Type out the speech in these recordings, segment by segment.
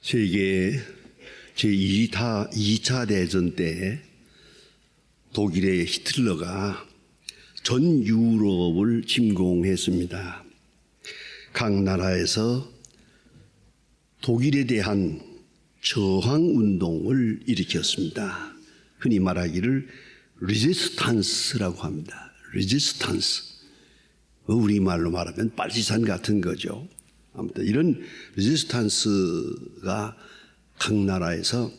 세계 제2차 대전 때 독일의 히틀러가 전 유럽을 침공했습니다. 각 나라에서 독일에 대한 저항 운동을 일으켰습니다. 흔히 말하기를 레지스탄스라고 합니다. 레지스탄스. 우리말로 말하면 빨치산 같은 거죠. 아무튼 이런 레지스탄스가 각 나라에서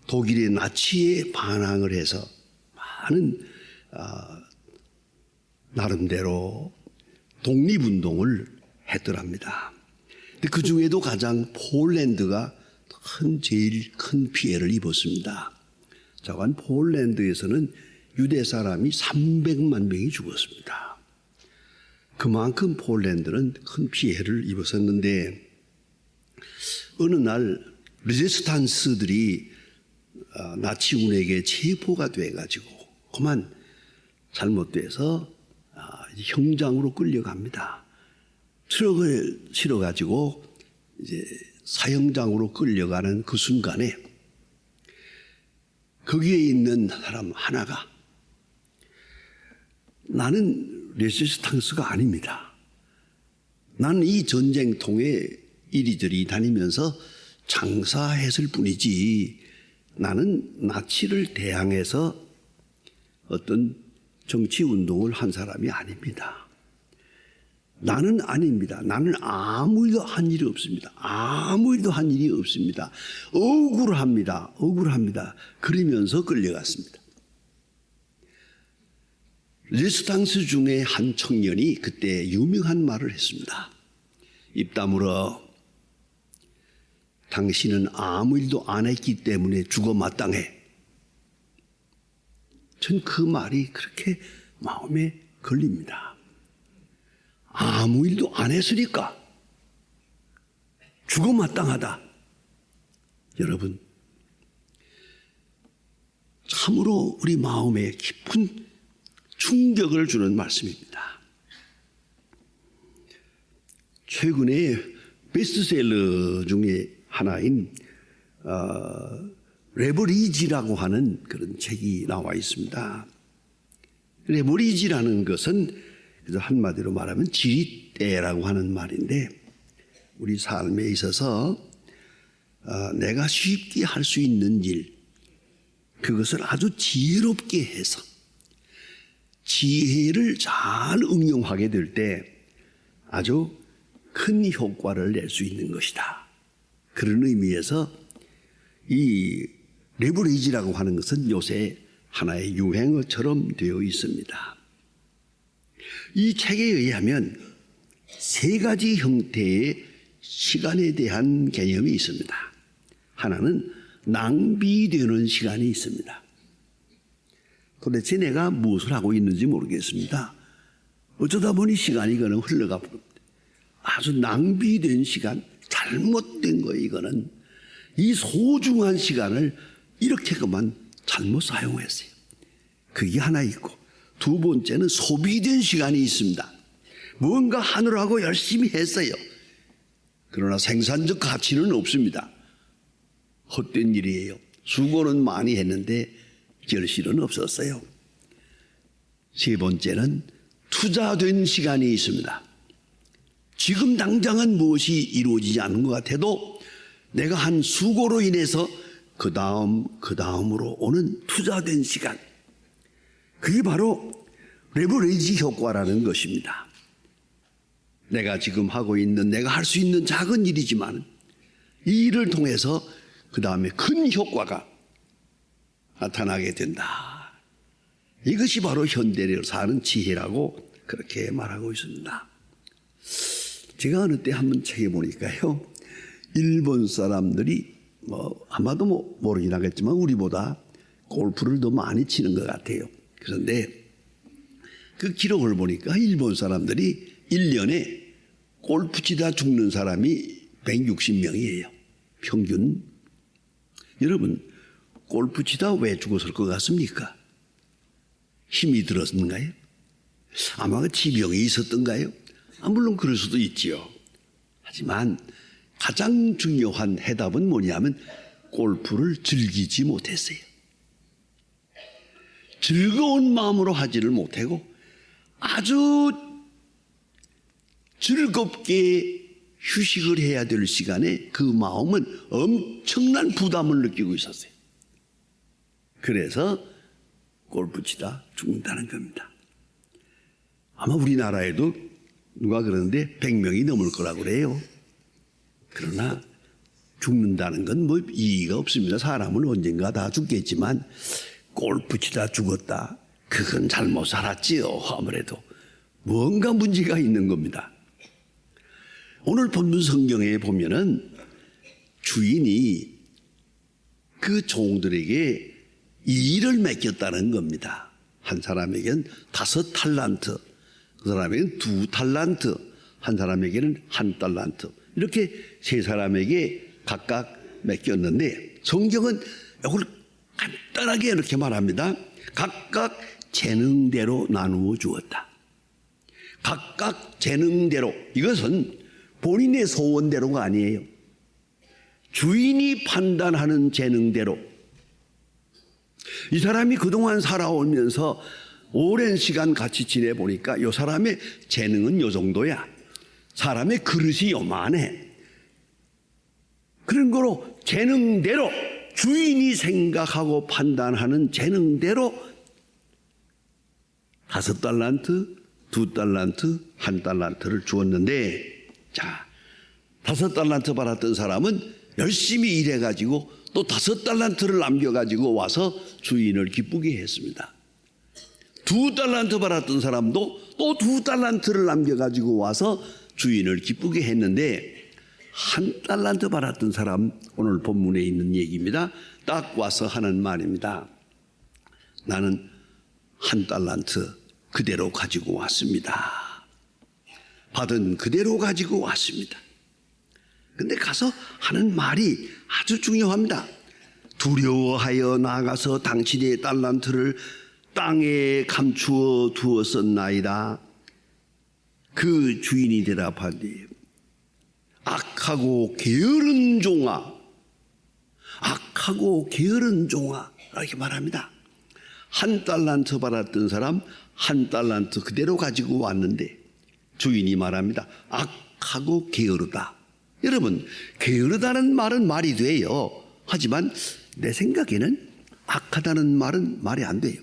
독일의 나치에 반항을 해서 많은 나름대로 독립운동을 했더랍니다. 근데 그 중에도 가장 폴란드가 제일 큰 피해를 입었습니다. 자관 폴란드에서는 유대 사람이 300만 명이 죽었습니다. 그만큼 폴란드는 큰 피해를 입었었는데 어느 날 레지스탄스들이 나치군에게 체포가 돼가지고 그만 잘못돼서 형장으로 끌려갑니다. 트럭을 실어가지고 이제 사형장으로 끌려가는 그 순간에 거기에 있는 사람 하나가 나는 레지스탕스가 아닙니다. 나는 이 전쟁통에 이리저리 다니면서 장사했을 뿐이지 나는 나치를 대항해서 어떤 정치운동을 한 사람이 아닙니다. 나는 아닙니다. 나는 아무 일도 한 일이 없습니다. 아무 일도 한 일이 없습니다. 억울합니다. 억울합니다. 그러면서 끌려갔습니다. 레지스탕스 중에 한 청년이 그때 유명한 말을 했습니다. 입 다물어. 당신은 아무 일도 안 했기 때문에 죽어 마땅해. 전 그 말이 그렇게 마음에 걸립니다. 아무 일도 안 했으니까 죽어 마땅하다. 여러분, 참으로 우리 마음에 깊은 충격을 주는 말씀입니다. 최근에 베스트셀러 중에 하나인 레버리지라고 하는 그런 책이 나와 있습니다. 레버리지라는 것은 그래서 한마디로 말하면 지릿대라고 하는 말인데 우리 삶에 있어서 내가 쉽게 할 수 있는 일 그것을 아주 지혜롭게 해서 지혜를 잘 응용하게 될 때 아주 큰 효과를 낼 수 있는 것이다. 그런 의미에서 이 레버리지라고 하는 것은 요새 하나의 유행어처럼 되어 있습니다. 이 책에 의하면 세 가지 형태의 시간에 대한 개념이 있습니다. 하나는 낭비되는 시간이 있습니다. 도대체 내가 무엇을 하고 있는지 모르겠습니다. 어쩌다 보니 시간이 그냥 흘러가 버립니다. 아주 낭비된 시간, 잘못된 거 이거는 이 소중한 시간을 이렇게 그만 잘못 사용했어요. 그게 하나 있고 두 번째는 소비된 시간이 있습니다. 뭔가 하느라고 열심히 했어요. 그러나 생산적 가치는 없습니다. 헛된 일이에요. 수고는 많이 했는데 결실은 없었어요. 세 번째는 투자된 시간이 있습니다. 지금 당장은 무엇이 이루어지지 않은 것 같아도 내가 한 수고로 인해서 그 다음으로 오는 투자된 시간. 그게 바로 레버리지 효과라는 것입니다. 내가 지금 하고 있는 내가 할 수 있는 작은 일이지만 이 일을 통해서 그 다음에 큰 효과가 나타나게 된다. 이것이 바로 현대를 사는 지혜라고 그렇게 말하고 있습니다. 제가 어느 때 한번 책에 보니까요. 일본 사람들이 아마도 모르긴 하겠지만 우리보다 골프를 더 많이 치는 것 같아요. 그런데 그 기록을 보니까 일본 사람들이 1년에 골프 치다 죽는 사람이 160명이에요. 평균. 여러분, 골프 치다 왜 죽었을 것 같습니까? 힘이 들었는가요? 아마 지병이 있었던가요? 물론 그럴 수도 있지요. 하지만 가장 중요한 해답은 뭐냐면 골프를 즐기지 못했어요. 즐거운 마음으로 하지를 못하고 아주 즐겁게 휴식을 해야 될 시간에 그 마음은 엄청난 부담을 느끼고 있었어요. 그래서 골프 치다 죽는다는 겁니다. 아마 우리나라에도 누가 그러는데 100명이 넘을 거라고 그래요. 그러나 죽는다는 건 뭐 이의가 없습니다. 사람은 언젠가 다 죽겠지만 골프 치다 죽었다. 그건 잘못 살았지요. 아무래도 뭔가 문제가 있는 겁니다. 오늘 본문 성경에 보면은 주인이 그 종들에게 일을 맡겼다는 겁니다. 한 사람에게는 5달란트, 그 사람에게는 2달란트, 한 사람에게는 1달란트, 이렇게 3사람에게 각각 맡겼는데 성경은 이걸 간단하게 이렇게 말합니다. 각각 재능대로 나누어 주었다. 각각 재능대로. 이것은 본인의 소원대로가 아니에요. 주인이 판단하는 재능대로. 이 사람이 그동안 살아오면서 오랜 시간 같이 지내보니까 이 사람의 재능은 요 정도야. 사람의 그릇이 요만해. 그런 거로 재능대로, 주인이 생각하고 판단하는 재능대로 5달란트, 2달란트, 1달란트를 주었는데, 자, 5달란트 받았던 사람은 열심히 일해가지고 또 5달란트를 남겨가지고 와서 주인을 기쁘게 했습니다. 2달란트 받았던 사람도 또 2달란트를 남겨가지고 와서 주인을 기쁘게 했는데, 1달란트 받았던 사람, 오늘 본문에 있는 얘기입니다. 딱 와서 하는 말입니다. 나는 1달란트 그대로 가지고 왔습니다. 받은 그대로 가지고 왔습니다. 근데 가서 하는 말이 아주 중요합니다. 두려워하여 나가서 당신의 달란트를 땅에 감추어 두었었나이다. 그 주인이 대답하되 악하고 게으른 종아, 악하고 게으른 종아, 이렇게 말합니다. 1달란트 받았던 사람 1달란트 그대로 가지고 왔는데 주인이 말합니다. 악하고 게으르다. 여러분, 게으르다는 말은 말이 돼요. 하지만 내 생각에는 악하다는 말은 말이 안 돼요.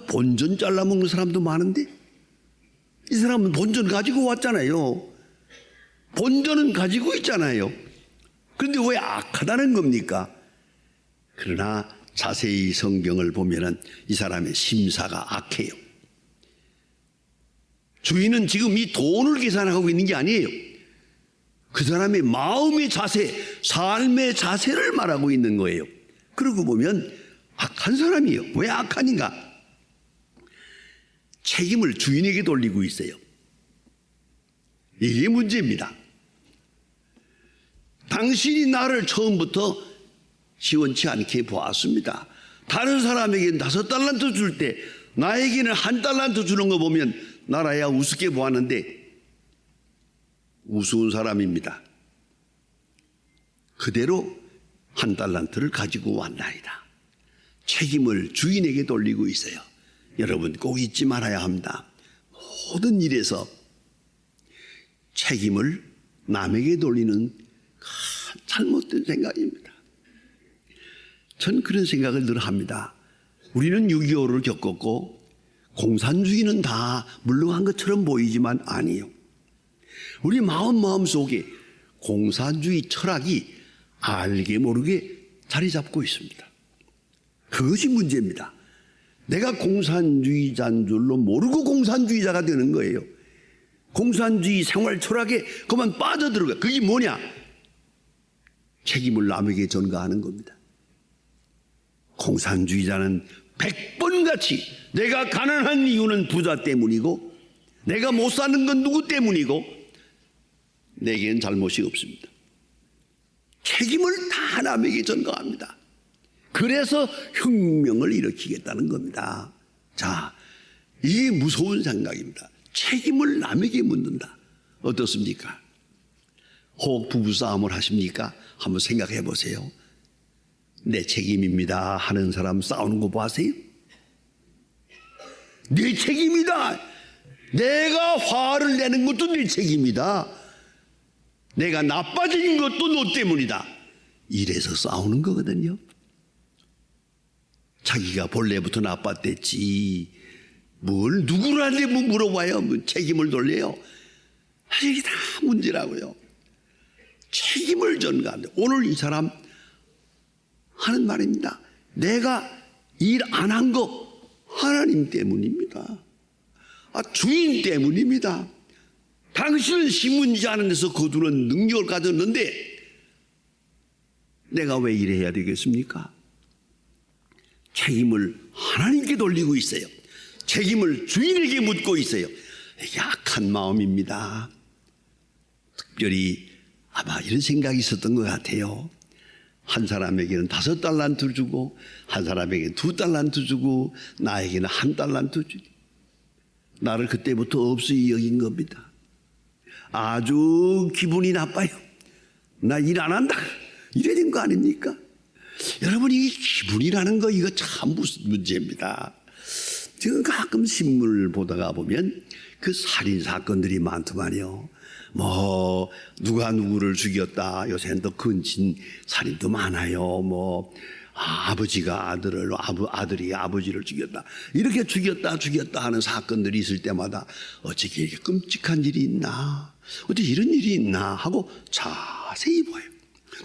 본전 잘라먹는 사람도 많은데 이 사람은 본전 가지고 왔잖아요. 본전은 가지고 있잖아요. 그런데 왜 악하다는 겁니까? 그러나 자세히 성경을 보면은 이 사람의 심사가 악해요. 주인은 지금 이 돈을 계산하고 있는 게 아니에요. 그 사람의 마음의 자세, 삶의 자세를 말하고 있는 거예요. 그러고 보면 악한 사람이에요. 왜 악한인가? 책임을 주인에게 돌리고 있어요. 이게 문제입니다. 당신이 나를 처음부터 시원치 않게 보았습니다. 다른 사람에게는 5달란트 줄 때 나에게는 1달란트 주는 거 보면 나라야 우습게 보았는데 우스운 사람입니다. 그대로 1달란트를 가지고 왔나이다. 책임을 주인에게 돌리고 있어요. 여러분 꼭 잊지 말아야 합니다. 모든 일에서 책임을 남에게 돌리는 잘못된 생각입니다. 전 그런 생각을 늘 합니다. 우리는 6.25를 겪었고 공산주의는 다 물러간 것처럼 보이지만 아니에요. 우리 마음 속에 공산주의 철학이 알게 모르게 자리 잡고 있습니다. 그것이 문제입니다. 내가 공산주의자인 줄로 모르고 공산주의자가 되는 거예요. 공산주의 생활 철학에 그만 빠져들어가. 그게 뭐냐? 책임을 남에게 전가하는 겁니다. 공산주의자는 100번같이 내가 가난한 이유는 부자 때문이고 내가 못 사는 건 누구 때문이고 내게는 잘못이 없습니다. 책임을 다 남에게 전가합니다. 그래서 혁명을 일으키겠다는 겁니다. 자, 이게 무서운 생각입니다. 책임을 남에게 묻는다. 어떻습니까? 혹 부부싸움을 하십니까? 한번 생각해 보세요. 내 책임입니다 하는 사람 싸우는 거 보세요. 내 책임이다. 내가 화를 내는 것도 내 책임이다. 내가 나빠진 것도 너 때문이다. 이래서 싸우는 거거든요. 자기가 본래부터 나빴댔지 뭘 누구한테 물어봐요. 뭐 책임을 돌려요. 이게 다 문제라고요. 책임을 전가한다. 오늘 이 사람 하는 말입니다. 내가 일 안 한 거 하나님 때문입니다. 주인 때문입니다. 당신은 신문지 하는 데서 거두는 능력을 가졌는데 내가 왜 이래야 되겠습니까? 책임을 하나님께 돌리고 있어요. 책임을 주인에게 묻고 있어요. 약한 마음입니다. 특별히 아마 이런 생각이 있었던 것 같아요. 한 사람에게는 5달란트 주고 한 사람에게는 2달란트 주고 나에게는 1달란트 주고 나를 그때부터 없이 여긴 겁니다. 아주 기분이 나빠요. 나 일 안 한다. 이래 된 거 아닙니까? 여러분, 이 기분이라는 거 이거 참 문제입니다. 지금 가끔 신문을 보다가 보면 그 살인 사건들이 많더만요. 뭐 누가 누구를 죽였다. 요새는 또 근친 살인도 많아요. 뭐 아버지가 아들을, 아들이 아버지를 죽였다. 이렇게 죽였다 하는 사건들이 있을 때마다 어떻게 이렇게 끔찍한 일이 있나, 어떻게 이런 일이 있나 하고 자세히 봐요.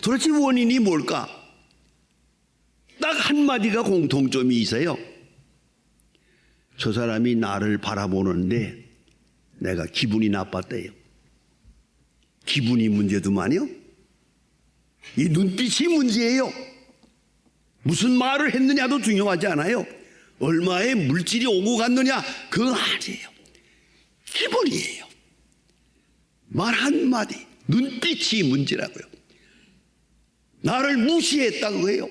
도대체 원인이 뭘까? 딱 한마디가 공통점이 있어요. 저 사람이 나를 바라보는데 내가 기분이 나빴대요. 기분이 문제도만요. 이 눈빛이 문제예요. 무슨 말을 했느냐도 중요하지 않아요. 얼마의 물질이 오고 갔느냐 그건 아니에요. 기분이에요. 말 한마디, 눈빛이 문제라고요. 나를 무시했다고 해요.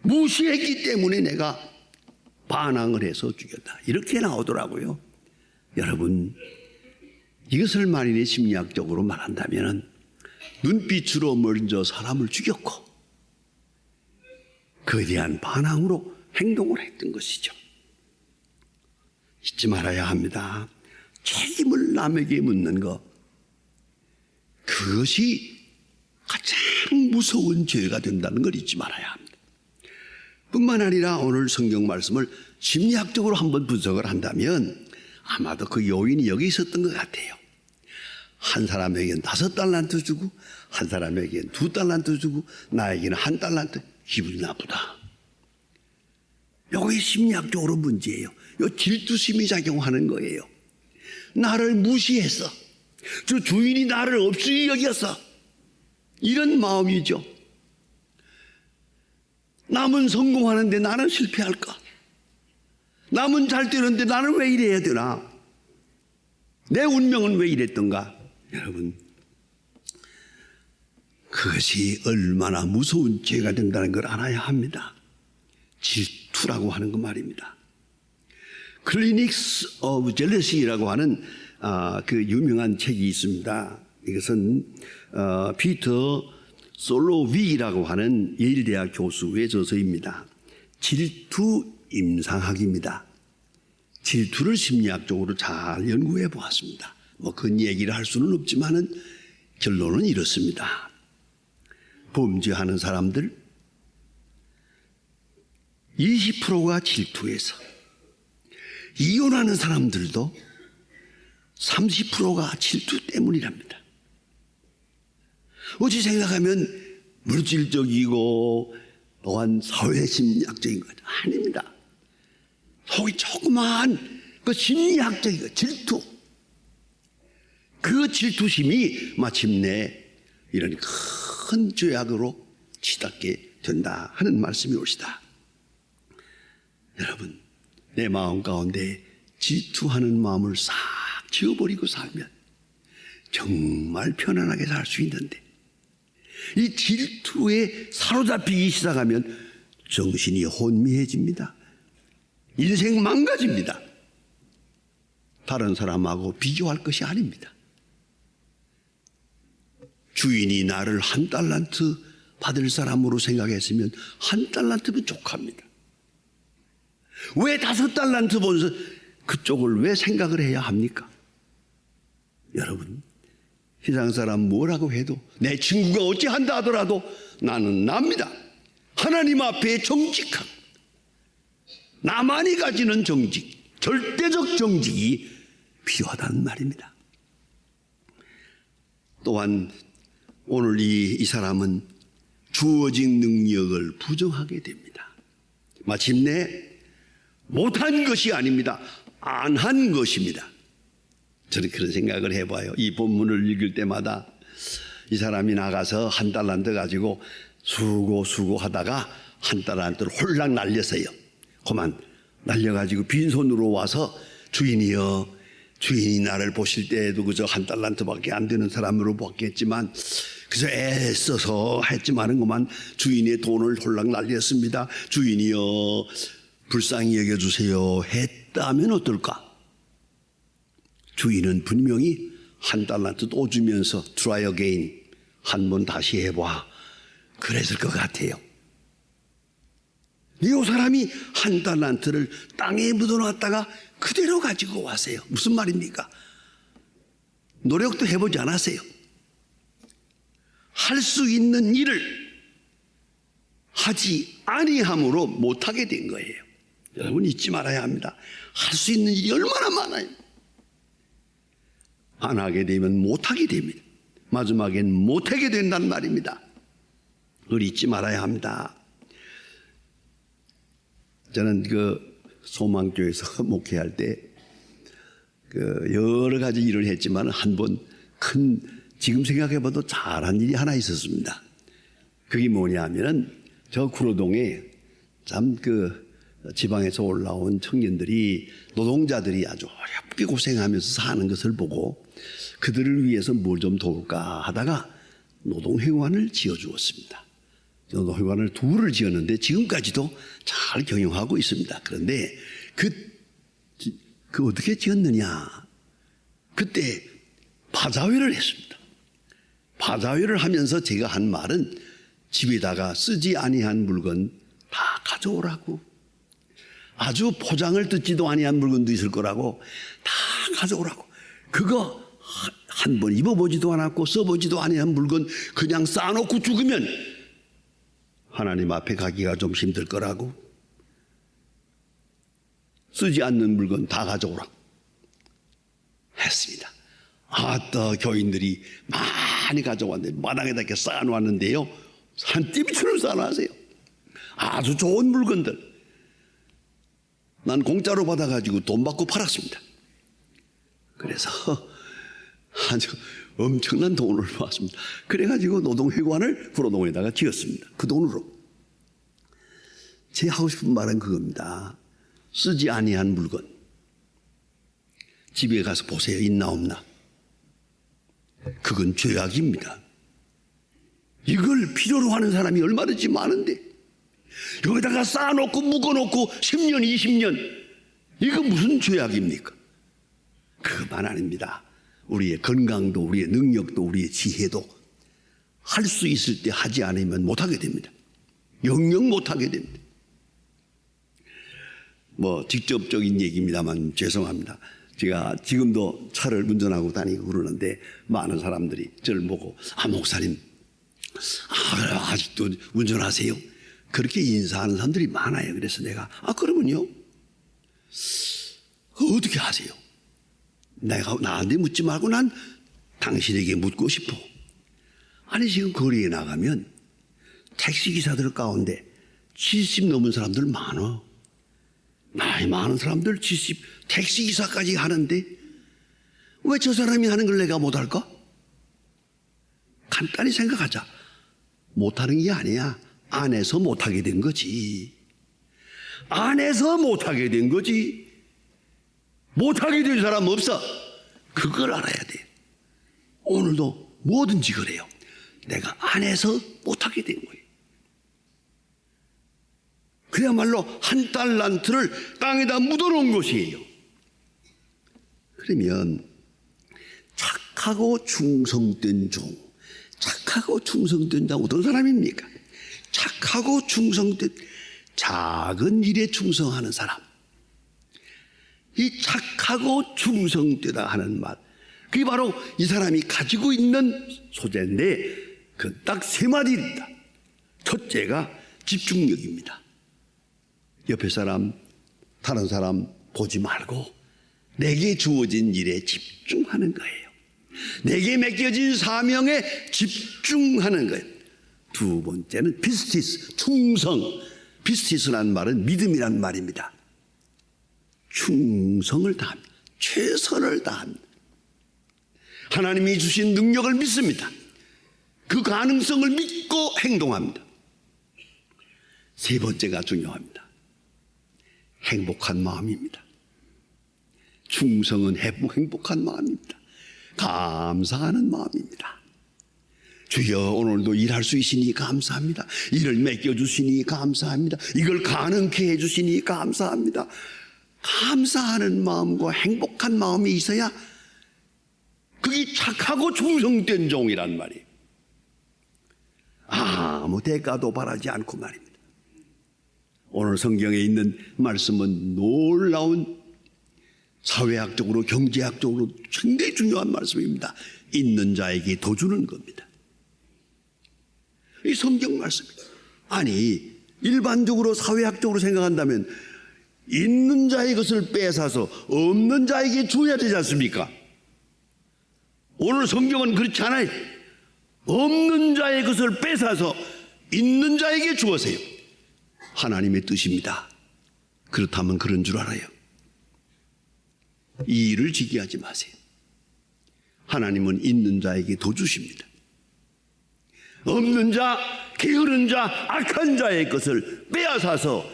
무시했기 때문에 내가 반항을 해서 죽였다. 이렇게 나오더라고요. 여러분, 이것을 만일에 심리학적으로 말한다면 눈빛으로 먼저 사람을 죽였고 그에 대한 반항으로 행동을 했던 것이죠. 잊지 말아야 합니다. 책임을 남에게 묻는 것, 그것이 가장 무서운 죄가 된다는 걸 잊지 말아야 합니다. 뿐만 아니라 오늘 성경 말씀을 심리학적으로 한번 분석을 한다면 아마도 그 요인이 여기 있었던 것 같아요. 한 사람에게는 5달란트 주고 한 사람에게는 2달란트 주고 나에게는 1달란트. 기분이 나쁘다. 이게 심리학적으로 문제예요. 이 질투심이 작용하는 거예요. 나를 무시했어. 저 주인이 나를 없이 여겼어. 이런 마음이죠. 남은 성공하는데 나는 실패할까? 남은 잘 되는데 나는 왜 이래야 되나? 내 운명은 왜 이랬던가? 여러분, 그것이 얼마나 무서운 죄가 된다는 걸 알아야 합니다. 질투라고 하는 거 말입니다. 클리닉스 오브 젤러시라고 하는 그 유명한 책이 있습니다. 이것은 피터 솔로위라고 하는 예일대학 교수의 저서입니다. 질투 임상학입니다. 질투를 심리학적으로 잘 연구해 보았습니다. 뭐 그 얘기를 할 수는 없지만은 결론은 이렇습니다. 범죄하는 사람들 20%가 질투해서, 이혼하는 사람들도 30%가 질투 때문이랍니다. 어찌 생각하면 물질적이고 또한 사회심리학적인 것 아닙니다. 속이 조그마한 그 심리학적인 질투, 그 질투심이 마침내 이런 큰 죄악으로 치닫게 된다 하는 말씀이 옳시다. 여러분, 내 마음 가운데 질투하는 마음을 싹 지워버리고 살면 정말 편안하게 살 수 있는데, 이 질투에 사로잡히기 시작하면 정신이 혼미해집니다. 인생 망가집니다. 다른 사람하고 비교할 것이 아닙니다. 주인이 나를 1달란트 받을 사람으로 생각했으면 1달란트면 족합니다. 왜 5달란트 본서 그쪽을 왜 생각을 해야 합니까? 여러분, 세상 사람 뭐라고 해도 내 친구가 어찌한다 하더라도 나는 납니다. 하나님 앞에 정직함, 나만이 가지는 정직, 절대적 정직이 필요하다는 말입니다. 또한 오늘 이 사람은 주어진 능력을 부정하게 됩니다. 마침내 못한 것이 아닙니다. 안 한 것입니다. 저는 그런 생각을 해봐요. 이 본문을 읽을 때마다 이 사람이 나가서 1달란트 가지고 수고하다가 1달란트를 홀랑 날렸어요. 그만 날려가지고 빈손으로 와서 주인이여, 주인이 나를 보실 때에도 그저 1달란트밖에 안 되는 사람으로 봤겠지만 그저 애써서 했지만은 그만 주인의 돈을 홀랑 날렸습니다. 주인이여 불쌍히 여겨주세요 했다면 어떨까? 주인은 분명히 1달란트 또 주면서 try again, 한 번 다시 해봐, 그랬을 것 같아요. 이 사람이 1달란트를 땅에 묻어놨다가 그대로 가지고 왔어요. 무슨 말입니까? 노력도 해보지 않았어요. 할 수 있는 일을 하지 아니함으로 못하게 된 거예요. 여러분 잊지 말아야 합니다. 할 수 있는 일이 얼마나 많아요. 안 하게 되면 못하게 됩니다. 마지막엔 못하게 된다는 말입니다. 그걸 잊지 말아야 합니다. 저는 소망교회에서 목회할 때 여러 가지 일을 했지만 한 번 지금 생각해봐도 잘한 일이 하나 있었습니다. 그게 뭐냐면은 저 구로동에 참 지방에서 올라온 청년들이, 노동자들이 아주 어렵게 고생하면서 사는 것을 보고 그들을 위해서 뭘 좀 도울까 하다가 노동회관을 지어주었습니다. 노동회관을 2를 지었는데 지금까지도 잘 경영하고 있습니다. 그런데 어떻게 지었느냐? 그때 바자회를 했습니다. 바자회를 하면서 제가 한 말은 집에다가 쓰지 아니한 물건 다 가져오라고, 아주 포장을 뜯지도 아니한 물건도 있을 거라고 다 가져오라고, 그거 한 번 입어보지도 않았고 써보지도 아니한 물건 그냥 쌓아놓고 죽으면 하나님 앞에 가기가 좀 힘들 거라고, 쓰지 않는 물건 다 가져오라고 했습니다. 아따, 교인들이 많이 가져왔는데 마당에다 이렇게 쌓아놓았는데요, 산더미처럼 쌓아놨어요. 아주 좋은 물건들. 난 공짜로 받아가지고 돈 받고 팔았습니다. 그래서 아주 엄청난 돈을 모았습니다. 그래가지고 노동회관을 구로동에다가 지었습니다. 그 돈으로. 제 하고 싶은 말은 그겁니다. 쓰지 아니한 물건 집에 가서 보세요. 있나 없나. 그건 죄악입니다. 이걸 필요로 하는 사람이 얼마든지 많은데 여기다가 쌓아놓고 묶어놓고 10년 20년, 이거 무슨 죄악입니까? 그만 아닙니다. 우리의 건강도 우리의 능력도 우리의 지혜도 할 수 있을 때 하지 않으면 못하게 됩니다. 영영 못하게 됩니다. 직접적인 얘기입니다만 죄송합니다. 제가 지금도 차를 운전하고 다니고 그러는데 많은 사람들이 저를 보고 목사님 아직도 운전하세요? 그렇게 인사하는 사람들이 많아요. 그래서 내가 그러면요 어떻게 하세요? 내가 나한테 묻지 말고 난 당신에게 묻고 싶어. 아니 지금 거리에 나가면 택시기사들 가운데 70 넘은 사람들 많아. 나이 많은 사람들 70 택시기사까지 하는데 왜 저 사람이 하는 걸 내가 못할까? 간단히 생각하자. 못하는 게 아니야. 안에서 못하게 된 거지. 안에서 못하게 된 거지. 못하게 된 사람 없어. 그걸 알아야 돼. 오늘도 뭐든지 그래요. 내가 안에서 못하게 된 거예요. 그야말로 1달란트를 땅에다 묻어놓은 것이에요. 그러면 착하고 충성된 종, 착하고 충성된 자 어떤 사람입니까? 착하고 충성된 작은 일에 충성하는 사람. 이 착하고 충성되다 하는 말, 그게 바로 이 사람이 가지고 있는 소재인데 그 딱 세 마디입니다. 첫째가 집중력입니다. 옆에 사람, 다른 사람 보지 말고 내게 주어진 일에 집중하는 거예요. 내게 맡겨진 사명에 집중하는 거예요. 두 번째는 피스티스, 충성. 피스티스라는 말은 믿음이란 말입니다. 충성을 다합니다. 최선을 다합니다. 하나님이 주신 능력을 믿습니다. 그 가능성을 믿고 행동합니다. 세 번째가 중요합니다. 행복한 마음입니다. 충성은 행복한 마음입니다. 감사하는 마음입니다. 주여, 오늘도 일할 수 있으니 감사합니다. 일을 맡겨주시니 감사합니다. 이걸 가능케 해주시니 감사합니다. 감사하는 마음과 행복한 마음이 있어야 그게 착하고 충성된 종이란 말이에요. 아무 대가도 바라지 않고 말입니다. 오늘 성경에 있는 말씀은 놀라운 사회학적으로 경제학적으로 굉장히 중요한 말씀입니다. 있는 자에게 더 주는 겁니다. 이 성경 말씀입니다. 아니, 일반적으로 사회학적으로 생각한다면 있는 자의 것을 뺏어서 없는 자에게 줘야 되지 않습니까? 오늘 성경은 그렇지 않아요. 없는 자의 것을 뺏어서 있는 자에게 주어세요. 하나님의 뜻입니다. 그렇다면 그런 줄 알아요. 이 일을 지기하지 마세요. 하나님은 있는 자에게 더 주십니다. 없는 자, 게으른 자, 악한 자의 것을 빼앗아서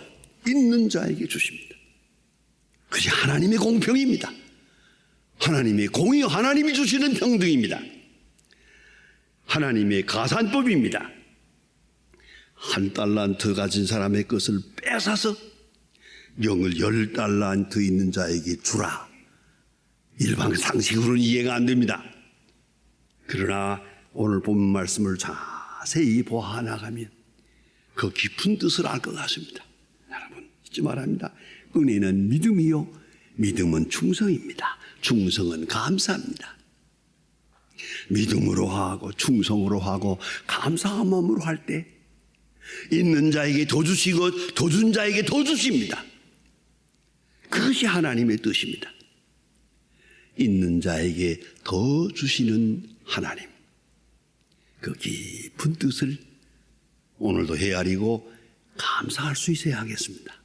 있는 자에게 주십니다. 그것이 하나님의 공평입니다. 하나님의 공의, 하나님이 주시는 평등입니다. 하나님의 가산법입니다. 한 달란트 가진 사람의 것을 뺏어서 영을 10달란트 있는 자에게 주라. 일반 상식으로는 이해가 안 됩니다. 그러나 오늘 본 말씀을 자세히 보아 나가면 그 깊은 뜻을 알 것 같습니다. 여러분, 잊지 말합니다. 은혜는 믿음이요, 믿음은 충성입니다. 충성은 감사합니다. 믿음으로 하고 충성으로 하고 감사한 마음으로 할 때 있는 자에게 더 주시고 더 준 자에게 더 주십니다. 그것이 하나님의 뜻입니다. 있는 자에게 더 주시는 하나님, 그 깊은 뜻을 오늘도 헤아리고 감사할 수 있어야 하겠습니다.